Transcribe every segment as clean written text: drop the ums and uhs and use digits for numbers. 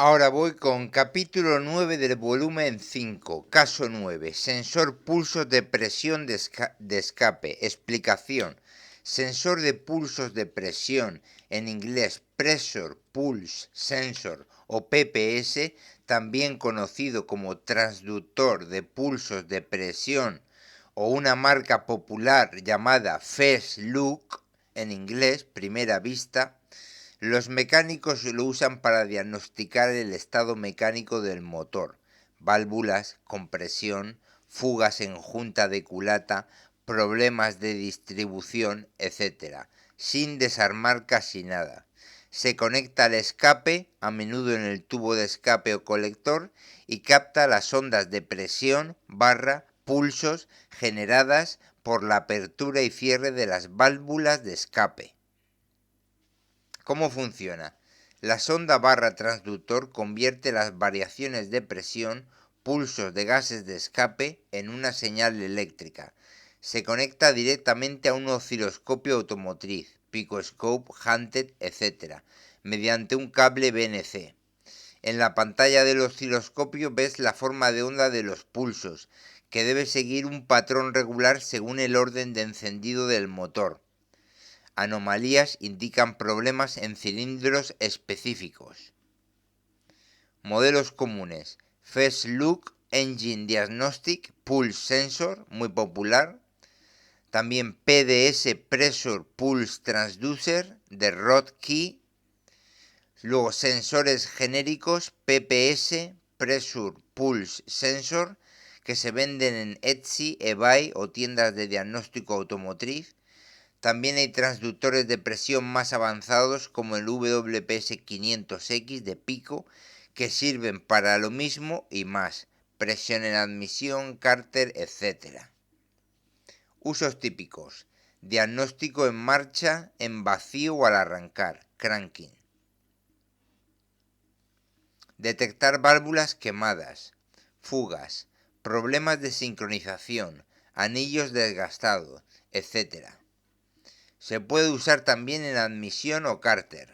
Ahora voy con capítulo 9 del volumen 5, caso 9, sensor pulsos de presión de escape. Explicación. Sensor de pulsos de presión, en inglés Pressure Pulse Sensor o PPS, también conocido como transductor de pulsos de presión o una marca popular llamada First Look, en inglés Primera Vista. Los mecánicos lo usan para diagnosticar el estado mecánico del motor, válvulas, compresión, fugas en junta de culata, problemas de distribución, etc., sin desarmar casi nada. Se conecta al escape, a menudo en el tubo de escape o colector, y capta las ondas de presión, pulsos generadas por la apertura y cierre de las válvulas de escape. ¿Cómo funciona? La sonda transductor convierte las variaciones de presión, pulsos de gases de escape en una señal eléctrica. Se conecta directamente a un osciloscopio automotriz, picoscope, Hunted, etc., mediante un cable BNC. En la pantalla del osciloscopio ves la forma de onda de los pulsos, que debe seguir un patrón regular según el orden de encendido del motor. Anomalías indican problemas en cilindros específicos. Modelos comunes: First Look Engine Diagnostic Pulse Sensor, muy popular. También PDS Pressure Pulse Transducer de Rod-Key. Luego sensores genéricos PPS Pressure Pulse Sensor, que se venden en Etsy, eBay o tiendas de diagnóstico automotriz. También hay transductores de presión más avanzados como el WPS500X de Pico, que sirven para lo mismo y más: presión en admisión, cárter, etc. Usos típicos: diagnóstico en marcha, en vacío o al arrancar, cranking. Detectar válvulas quemadas, fugas, problemas de sincronización, anillos desgastados, etc. Se puede usar también en admisión o cárter.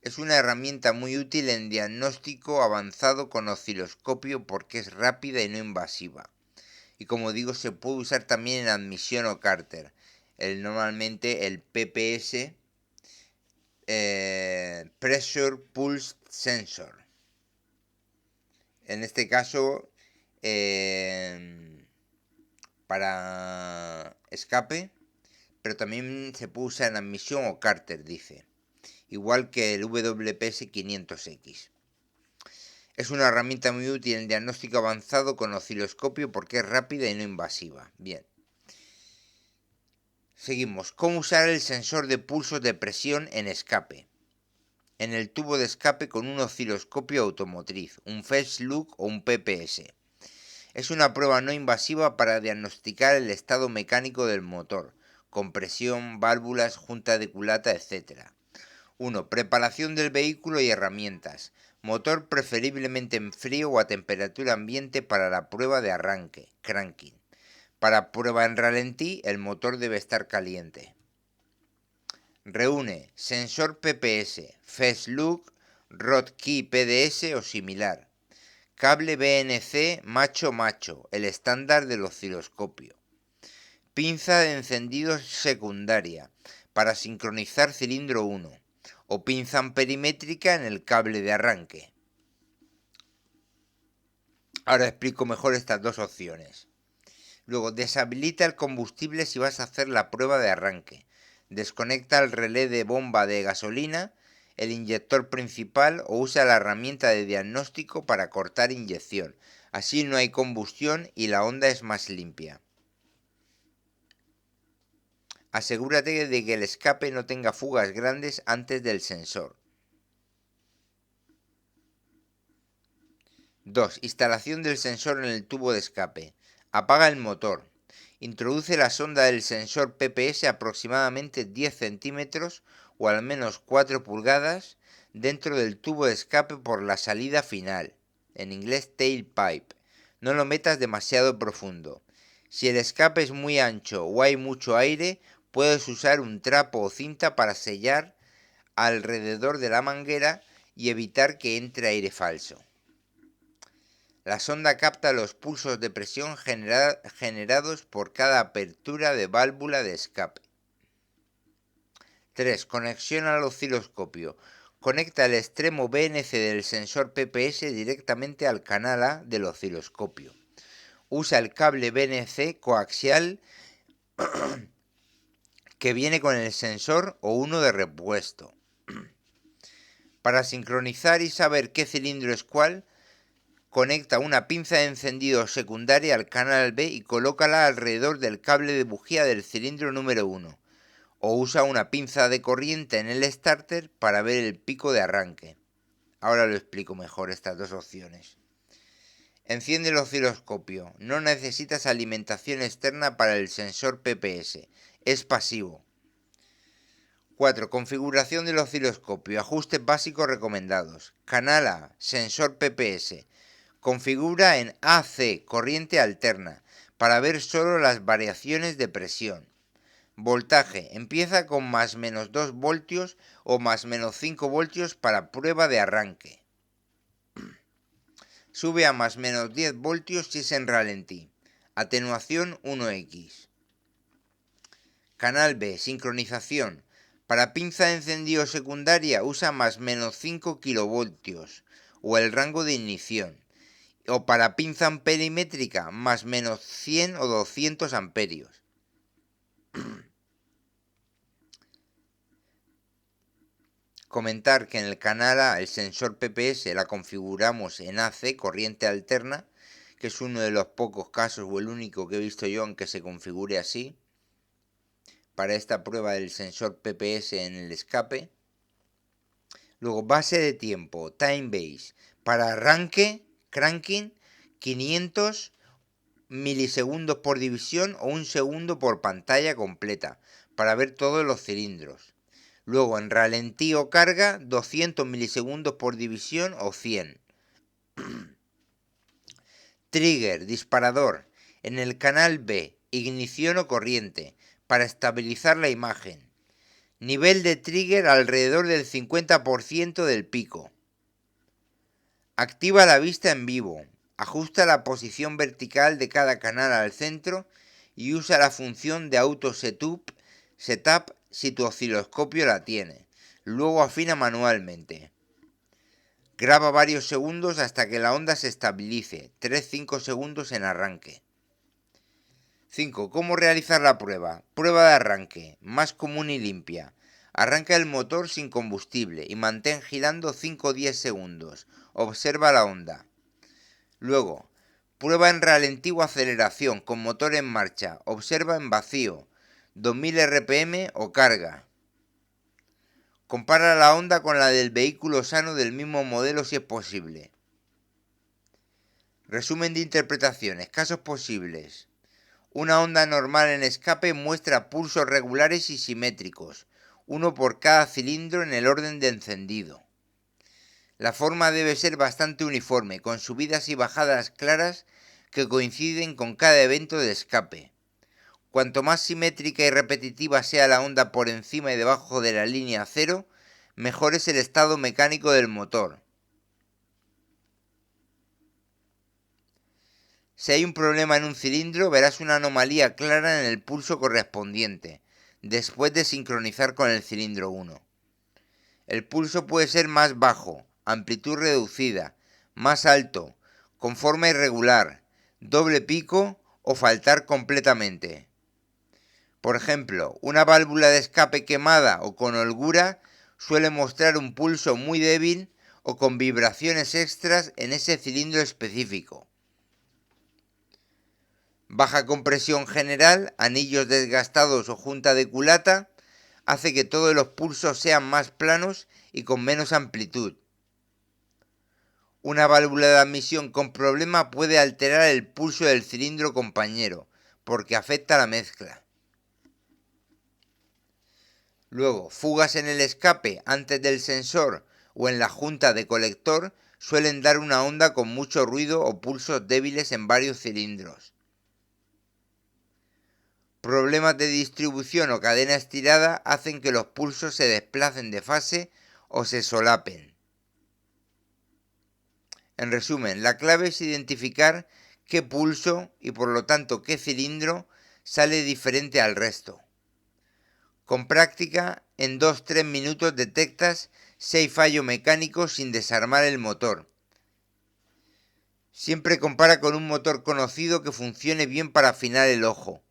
Es una herramienta muy útil en diagnóstico avanzado con osciloscopio porque es rápida y no invasiva. Y como digo, se puede usar también en admisión o cárter. Normalmente el PPS, Pressure Pulse Sensor. En este caso, para escape, pero también se puede usar en admisión o cárter, dice. Igual que el WPS500X. Es una herramienta muy útil en diagnóstico avanzado con osciloscopio porque es rápida y no invasiva. Bien. Seguimos. ¿Cómo usar el sensor de pulsos de presión en escape? En el tubo de escape con un osciloscopio automotriz, un First Look o un PPS. Es una prueba no invasiva para diagnosticar el estado mecánico del motor, compresión, válvulas, junta de culata, etc. 1. Preparación del vehículo y herramientas. Motor preferiblemente en frío o a temperatura ambiente para la prueba de arranque, cranking. Para prueba en ralentí, el motor debe estar caliente. Reúne sensor PPS, First Look, Rod-Key PDS o similar. Cable BNC macho, el estándar del osciloscopio. Pinza de encendido secundaria para sincronizar cilindro 1. O pinza amperimétrica en el cable de arranque. Ahora explico mejor estas dos opciones. Luego, deshabilita el combustible si vas a hacer la prueba de arranque. Desconecta el relé de bomba de gasolina, el inyector principal o usa la herramienta de diagnóstico para cortar inyección. Así no hay combustión y la onda es más limpia. Asegúrate de que el escape no tenga fugas grandes antes del sensor. 2. Instalación del sensor en el tubo de escape. Apaga el motor. Introduce la sonda del sensor PPS aproximadamente 10 centímetros o al menos 4 pulgadas dentro del tubo de escape por la salida final, en inglés tailpipe. No lo metas demasiado profundo. Si el escape es muy ancho o hay mucho aire, puedes usar un trapo o cinta para sellar alrededor de la manguera y evitar que entre aire falso. La sonda capta los pulsos de presión generados por cada apertura de válvula de escape. 3. Conexión al osciloscopio. Conecta el extremo BNC del sensor PPS directamente al canal A del osciloscopio. Usa el cable BNC coaxial que viene con el sensor o uno de repuesto. Para sincronizar y saber qué cilindro es cuál, conecta una pinza de encendido secundaria al canal B y colócala alrededor del cable de bujía del cilindro número 1. O usa una pinza de corriente en el starter para ver el pico de arranque. Ahora lo explico mejor estas dos opciones. Enciende el osciloscopio. No necesitas alimentación externa para el sensor PPS. Es pasivo. 4. Configuración del osciloscopio. Ajustes básicos recomendados. Canal A. Sensor PPS. Configura en AC, corriente alterna, para ver solo las variaciones de presión. Voltaje. Empieza con más menos 2 voltios o más menos 5 voltios para prueba de arranque. Sube a más menos 10 voltios si es en ralentí. Atenuación 1X. Canal B. Sincronización. Para pinza de encendido secundaria usa más menos 5 kilovoltios o el rango de ignición. O para pinza amperimétrica más menos 100 o 200 amperios. Comentar que en el canal A el sensor PPS la configuramos en AC, corriente alterna, que es uno de los pocos casos o el único que he visto yo en que se configure así, para esta prueba del sensor PPS en el escape. Luego, base de tiempo, time base, para arranque, cranking, 500 milisegundos por división o 1 segundo por pantalla completa, para ver todos los cilindros. Luego, en ralentí o carga, 200 milisegundos por división o 100. Trigger, disparador, en el canal B, ignición o corriente, para estabilizar la imagen. Nivel de trigger alrededor del 50% del pico. Activa la vista en vivo. Ajusta la posición vertical de cada canal al centro y usa la función de auto setup si tu osciloscopio la tiene. Luego afina manualmente. Graba varios segundos hasta que la onda se estabilice, 3-5 segundos en arranque. 5. ¿Cómo realizar la prueba? Prueba de arranque, más común y limpia. Arranca el motor sin combustible y mantén girando 5-10 segundos. Observa la onda. Luego, prueba en ralentí o aceleración con motor en marcha. Observa en vacío, 2000 RPM o carga. Compara la onda con la del vehículo sano del mismo modelo si es posible. Resumen de interpretaciones. Casos posibles. Una onda normal en escape muestra pulsos regulares y simétricos, uno por cada cilindro en el orden de encendido. La forma debe ser bastante uniforme, con subidas y bajadas claras que coinciden con cada evento de escape. Cuanto más simétrica y repetitiva sea la onda por encima y debajo de la línea cero, mejor es el estado mecánico del motor. Si hay un problema en un cilindro, verás una anomalía clara en el pulso correspondiente, después de sincronizar con el cilindro 1. El pulso puede ser más bajo, amplitud reducida, más alto, con forma irregular, doble pico o faltar completamente. Por ejemplo, una válvula de escape quemada o con holgura suele mostrar un pulso muy débil o con vibraciones extras en ese cilindro específico. Baja compresión general, anillos desgastados o junta de culata hace que todos los pulsos sean más planos y con menos amplitud. Una válvula de admisión con problema puede alterar el pulso del cilindro compañero, porque afecta la mezcla. Luego, fugas en el escape antes del sensor o en la junta de colector suelen dar una onda con mucho ruido o pulsos débiles en varios cilindros. Problemas de distribución o cadena estirada hacen que los pulsos se desplacen de fase o se solapen. En resumen, la clave es identificar qué pulso y por lo tanto qué cilindro sale diferente al resto. Con práctica, en 2-3 minutos detectas si hay fallo mecánico sin desarmar el motor. Siempre compara con un motor conocido que funcione bien para afinar el ojo.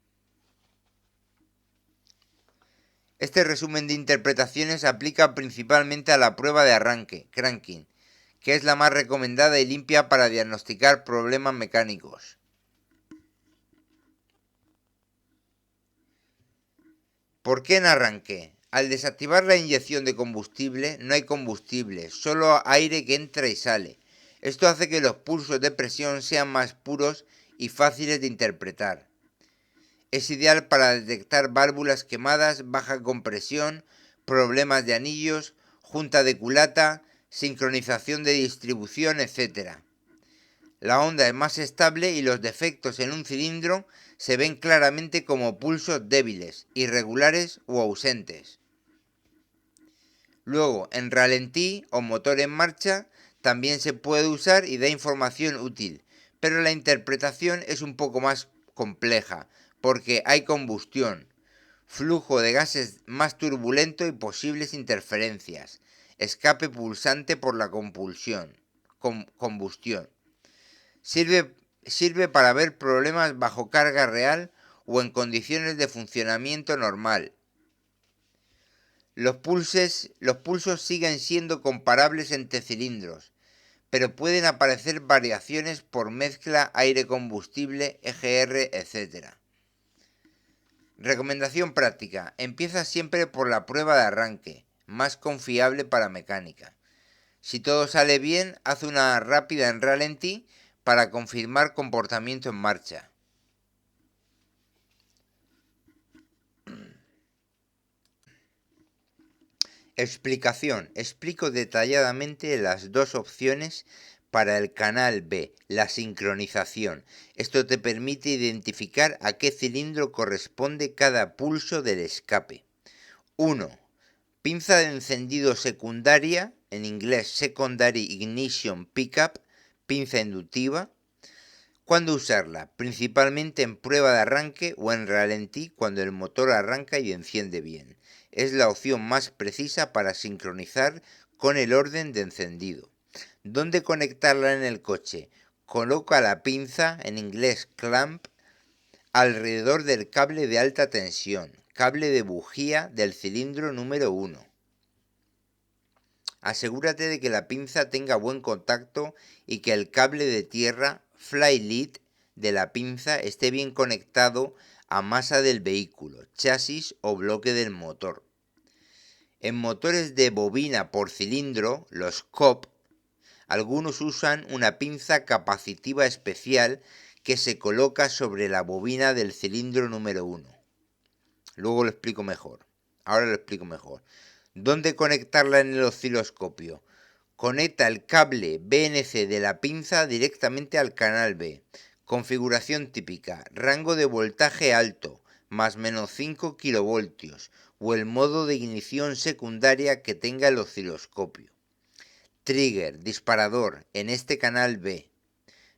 Este resumen de interpretaciones aplica principalmente a la prueba de arranque, cranking, que es la más recomendada y limpia para diagnosticar problemas mecánicos. ¿Por qué en arranque? Al desactivar la inyección de combustible no hay combustible, solo aire que entra y sale. Esto hace que los pulsos de presión sean más puros y fáciles de interpretar. Es ideal para detectar válvulas quemadas, baja compresión, problemas de anillos, junta de culata, sincronización de distribución, etc. La onda es más estable y los defectos en un cilindro se ven claramente como pulsos débiles, irregulares o ausentes. Luego, en ralentí o motor en marcha, también se puede usar y da información útil, pero la interpretación es un poco más compleja, porque hay combustión, flujo de gases más turbulento y posibles interferencias, escape pulsante por la combustión. Sirve para ver problemas bajo carga real o en condiciones de funcionamiento normal. Los pulsos siguen siendo comparables entre cilindros, pero pueden aparecer variaciones por mezcla aire-combustible, EGR, etc. Recomendación práctica. Empieza siempre por la prueba de arranque, más confiable para mecánica. Si todo sale bien, haz una rápida en ralentí para confirmar comportamiento en marcha. Explicación. Explico detalladamente las dos opciones para el canal B, la sincronización. Esto te permite identificar a qué cilindro corresponde cada pulso del escape. 1. Pinza de encendido secundaria, en inglés Secondary Ignition Pickup, pinza inductiva. ¿Cuándo usarla? Principalmente en prueba de arranque o en ralentí cuando el motor arranca y enciende bien. Es la opción más precisa para sincronizar con el orden de encendido. ¿Dónde conectarla en el coche? Coloca la pinza, en inglés clamp, alrededor del cable de alta tensión, cable de bujía del cilindro número 1. Asegúrate de que la pinza tenga buen contacto y que el cable de tierra flylead de la pinza esté bien conectado a masa del vehículo, chasis o bloque del motor. En motores de bobina por cilindro, los COP, algunos usan una pinza capacitiva especial que se coloca sobre la bobina del cilindro número 1. Luego lo explico mejor. Ahora lo explico mejor. ¿Dónde conectarla en el osciloscopio? Conecta el cable BNC de la pinza directamente al canal B. Configuración típica, rango de voltaje alto, más menos 5 kV, o el modo de ignición secundaria que tenga el osciloscopio. Trigger, disparador, en este canal B.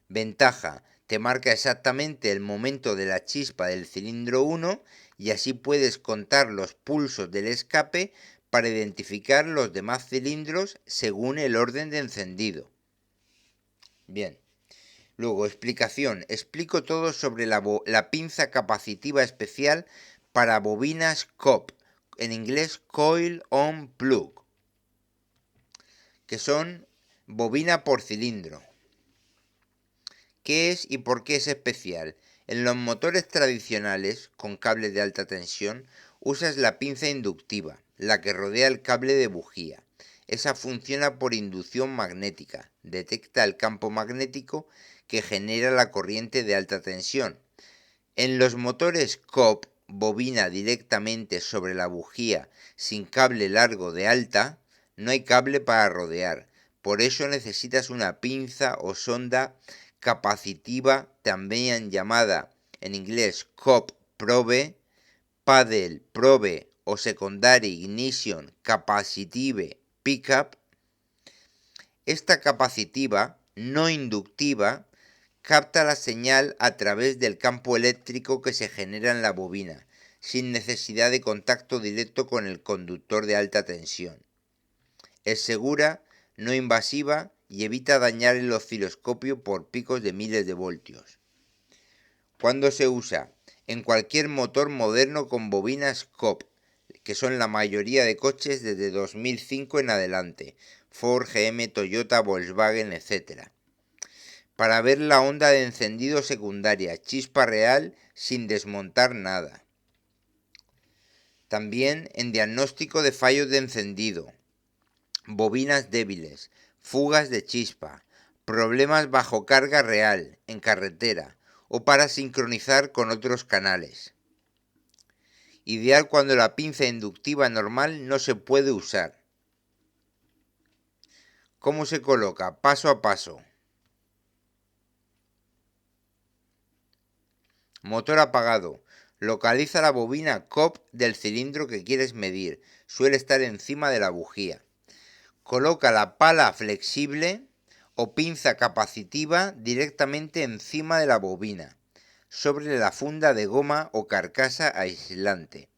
Ventaja, te marca exactamente el momento de la chispa del cilindro 1 y así puedes contar los pulsos del escape para identificar los demás cilindros según el orden de encendido. Bien, luego explicación. Explico todo sobre la pinza capacitiva especial para bobinas COP, en inglés Coil On Plug, que son bobina por cilindro. ¿Qué es y por qué es especial? En los motores tradicionales con cable de alta tensión usas la pinza inductiva, la que rodea el cable de bujía. Esa funciona por inducción magnética, detecta el campo magnético que genera la corriente de alta tensión. En los motores COP, bobina directamente sobre la bujía sin cable largo de alta, no hay cable para rodear. Por eso necesitas una pinza o sonda capacitiva, también llamada en inglés COP probe, paddle probe o secondary ignition capacitive pickup. Esta capacitiva no inductiva capta la señal a través del campo eléctrico que se genera en la bobina, sin necesidad de contacto directo con el conductor de alta tensión. Es segura, no invasiva y evita dañar el osciloscopio por picos de miles de voltios. ¿Cuándo se usa? En cualquier motor moderno con bobinas Cobb, que son la mayoría de coches desde 2005 en adelante, Ford, GM, Toyota, Volkswagen, etc. Para ver la onda de encendido secundaria, chispa real sin desmontar nada. También en diagnóstico de fallos de encendido, bobinas débiles, fugas de chispa, problemas bajo carga real en carretera o para sincronizar con otros canales. Ideal cuando la pinza inductiva normal no se puede usar. ¿Cómo se coloca? Paso a paso. Motor apagado. Localiza la bobina Cobb del cilindro que quieres medir. Suele estar encima de la bujía. Coloca la pala flexible o pinza capacitiva directamente encima de la bobina, sobre la funda de goma o carcasa aislante.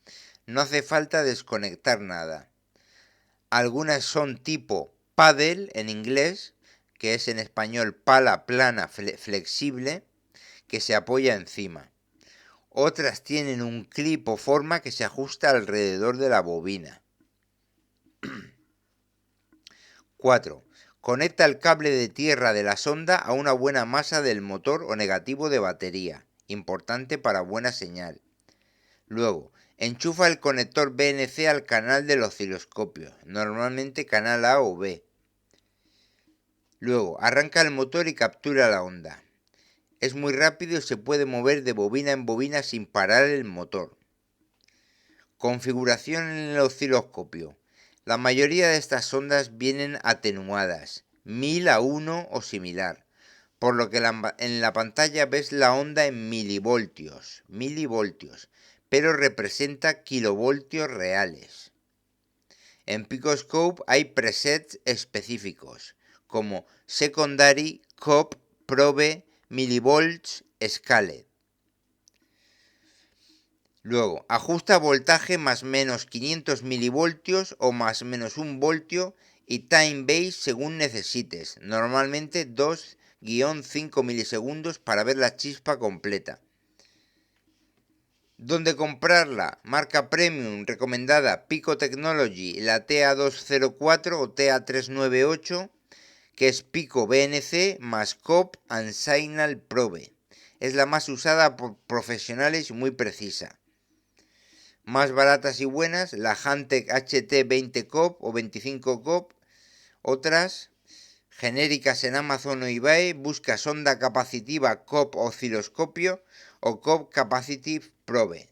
No hace falta desconectar nada. Algunas son tipo paddle en inglés, que es en español pala plana flexible, que se apoya encima. Otras tienen un clip o forma que se ajusta alrededor de la bobina. 4. Conecta el cable de tierra de la sonda a una buena masa del motor o negativo de batería, importante para buena señal. Luego, enchufa el conector BNC al canal del osciloscopio, normalmente canal A o B. Luego, arranca el motor y captura la onda. Es muy rápido y se puede mover de bobina en bobina sin parar el motor. Configuración en el osciloscopio. La mayoría de estas ondas vienen atenuadas, 1000 a 1 o similar, por lo que en la pantalla ves la onda en milivoltios, pero representa kilovoltios reales. En Picoscope hay presets específicos, como Secondary, Cobb, Probe, Millivolts, Scaled. Luego, ajusta voltaje más menos 500 milivoltios o más menos 1 voltio y time base según necesites, normalmente 2-5 milisegundos para ver la chispa completa. ¿Dónde comprarla? Marca premium recomendada Pico Technology, la TA204 o TA398, que es Pico BNC más Cobb and Signal Probe. Es la más usada por profesionales y muy precisa. Más baratas y buenas, la Hantec HT20 Cobb o 25 Cobb. Otras genéricas en Amazon o eBay, busca sonda capacitiva Cobb osciloscopio o Cobb Capacitive Probe.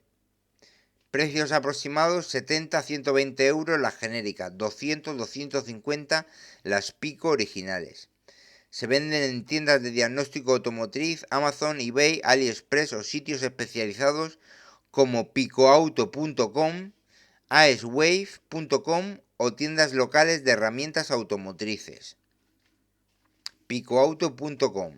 Precios aproximados 70 a 120 euros las genéricas, 200-250 las Pico originales. Se venden en tiendas de diagnóstico automotriz, Amazon, eBay, AliExpress o sitios especializados como picoauto.com, aeswave.com o tiendas locales de herramientas automotrices. picoauto.com.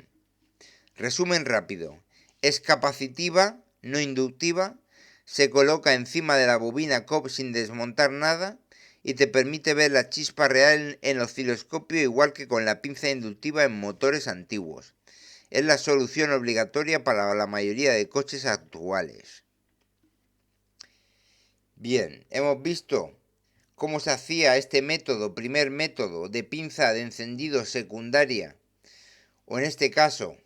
Resumen rápido. Es capacitiva, no inductiva, se coloca encima de la bobina Cobb sin desmontar nada y te permite ver la chispa real en el osciloscopio igual que con la pinza inductiva en motores antiguos. Es la solución obligatoria para la mayoría de coches actuales. Bien, hemos visto cómo se hacía este método, primer método de pinza de encendido secundaria, o en este caso,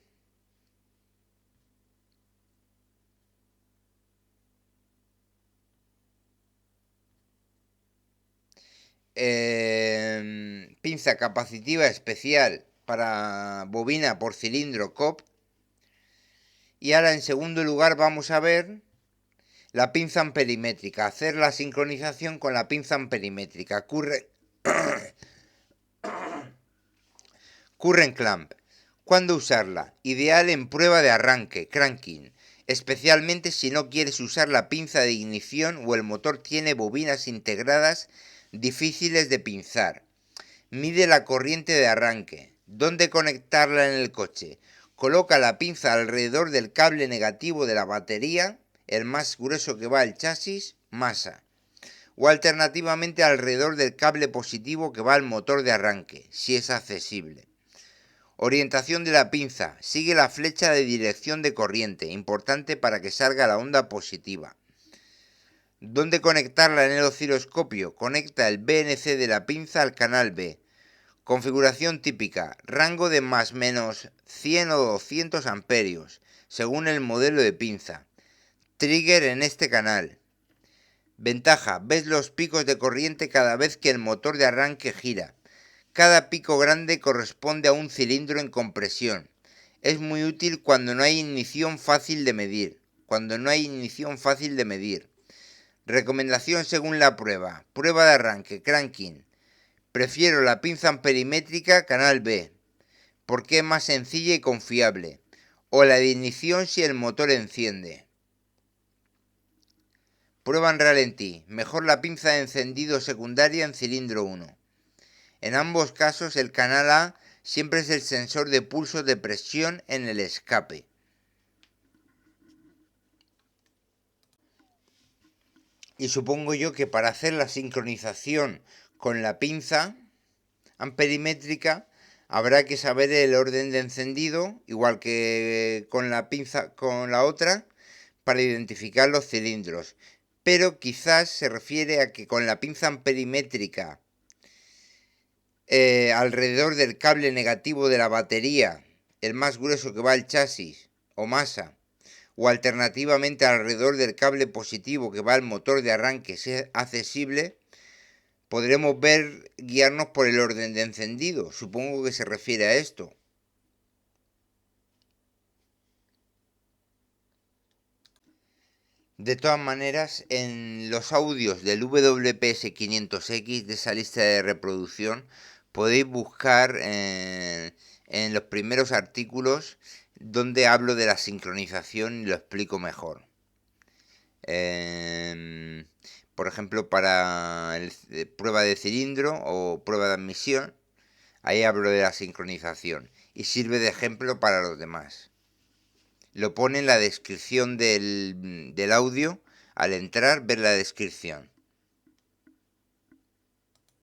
pinza capacitiva especial para bobina por cilindro Cobb. Y ahora en segundo lugar vamos a ver la pinza amperimétrica, hacer la sincronización con la pinza amperimétrica, current clamp. ¿Cuándo usarla? Ideal en prueba de arranque, cranking, especialmente si no quieres usar la pinza de ignición o el motor tiene bobinas integradas difíciles de pinzar. Mide la corriente de arranque. ¿Dónde conectarla en el coche? Coloca la pinza alrededor del cable negativo de la batería, el más grueso que va al chasis, masa. O alternativamente alrededor del cable positivo que va al motor de arranque, si es accesible. Orientación de la pinza. Sigue la flecha de dirección de corriente, importante para que salga la onda positiva. ¿Dónde conectarla en el osciloscopio? Conecta el BNC de la pinza al canal B. Configuración típica. Rango de más menos 100 o 200 amperios, según el modelo de pinza. Trigger en este canal. Ventaja. Ves los picos de corriente cada vez que el motor de arranque gira. Cada pico grande corresponde a un cilindro en compresión. Es muy útil cuando no hay ignición fácil de medir. Recomendación según la prueba. Prueba de arranque, cranking. Prefiero la pinza amperimétrica canal B, porque es más sencilla y confiable. O la de ignición si el motor enciende. Prueba en ralentí. Mejor la pinza de encendido secundaria en cilindro 1. En ambos casos el canal A siempre es el sensor de pulsos de presión en el escape. Y supongo yo que para hacer la sincronización con la pinza amperimétrica habrá que saber el orden de encendido, igual que con la pinza con la otra, para identificar los cilindros. Pero quizás se refiere a que con la pinza amperimétrica alrededor del cable negativo de la batería, el más grueso que va al chasis, o masa, o alternativamente alrededor del cable positivo que va al motor de arranque, si es accesible, podremos guiarnos por el orden de encendido. Supongo que se refiere a esto. De todas maneras, en los audios del WPS 500X de esa lista de reproducción podéis buscar en los primeros artículos donde hablo de la sincronización y lo explico mejor. Por ejemplo, para prueba de cilindro o prueba de admisión, ahí hablo de la sincronización y sirve de ejemplo para los demás. Lo pone en la descripción del audio. Al entrar, ver la descripción.